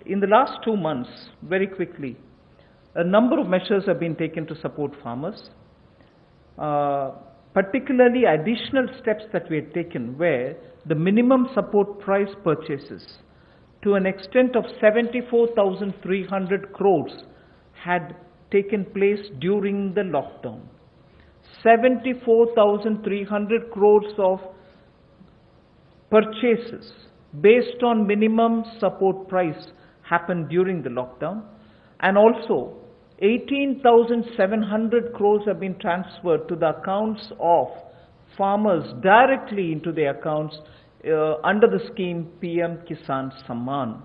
in the last 2 months, very quickly, a number of measures have been taken to support farmers. Particularly additional steps that we had taken where the minimum support price purchases to an extent of 74,300 crores had taken place during the lockdown. 74,300 crores of purchases based on minimum support price happened during the lockdown, and also 18,700 crores have been transferred to the accounts of farmers directly into their accounts under the scheme PM Kisan Samman,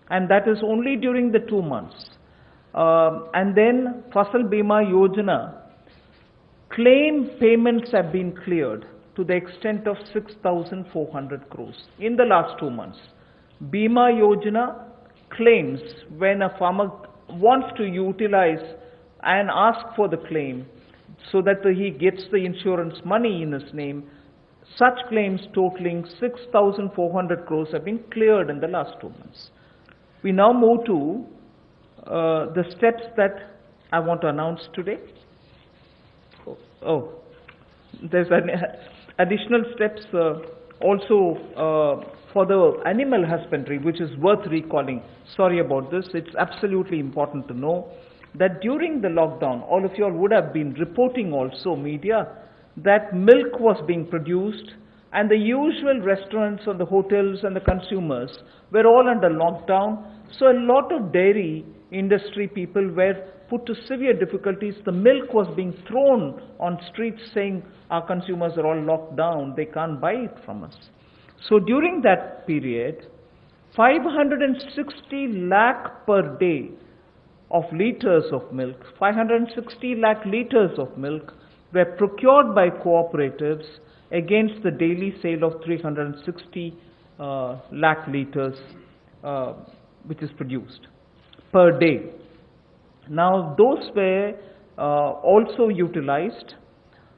and that is only during the 2 months. And then Fasal Bima Yojana claim payments have been cleared to the extent of 6,400 crores in the last 2 months. Bima Yojana claims, when a farmer wants to utilize and ask for the claim so that he gets the insurance money in his name, such claims totaling 6,400 crores have been cleared in the last 2 months. We now move to the steps that I want to announce today. There's additional steps also for the animal husbandry, which is worth recalling. Sorry about this. It's absolutely important to know that during the lockdown, all of you all would have been reporting also, media, that milk was being produced, and the usual restaurants and the hotels and the consumers were all under lockdown. So a lot of dairy industry people were put to severe difficulties. The milk was being thrown on streets saying our consumers are all locked down, they can't buy it from us. So during that period, 560 lakh per day of liters of milk, 560 lakh liters of milk were procured by cooperatives against the daily sale of 360 lakh liters which is produced per day. Now those were also utilized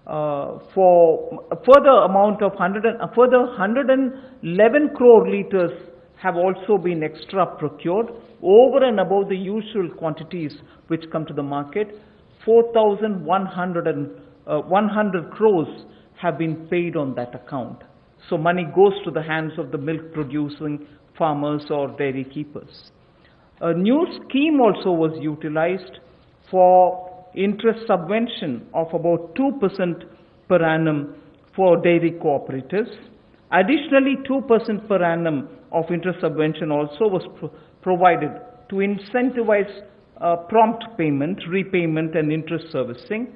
for a further amount of 111 crore liters have also been extra procured over and above the usual quantities which come to the market. 4,100 crores have been paid on that account. So money goes to the hands of the milk producing farmers or dairy keepers. A new scheme also was utilized for interest subvention of about 2% per annum for dairy cooperatives. Additionally, 2% per annum of interest subvention also was provided to incentivize prompt payment, repayment and interest servicing.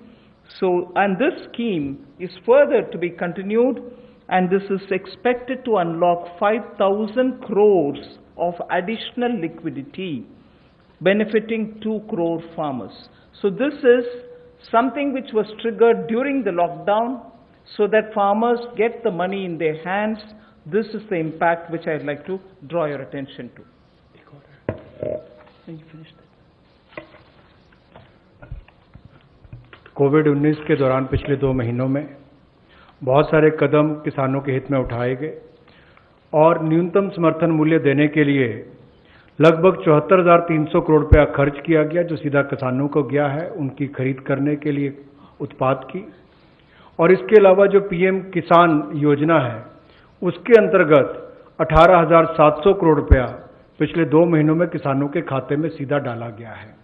So, and this scheme is further to be continued, and this is expected to unlock 5,000 crores of additional liquidity benefiting 2 crore farmers. So this is something which was triggered during the lockdown so that farmers get the money in their hands. This is the impact which I'd like to draw your attention to. कोविड-19 के दौरान पिछले 2 महीनों में बहुत सारे कदम किसानों के हित में उठाए गए और न्यूनतम समर्थन मूल्य देने के लिए लगभग 74,300 करोड़ रुपया खर्च किया गया, जो सीधा किसानों को गया है उनकी खरीद करने के लिए उत्पाद की। और इसके अलावा जो पीएम किसान योजना है उसके अंतर्गत 18,700 करोड़ रुपया पिछले 2 महीनों में किसानों के खाते में सीधा डाला गया है।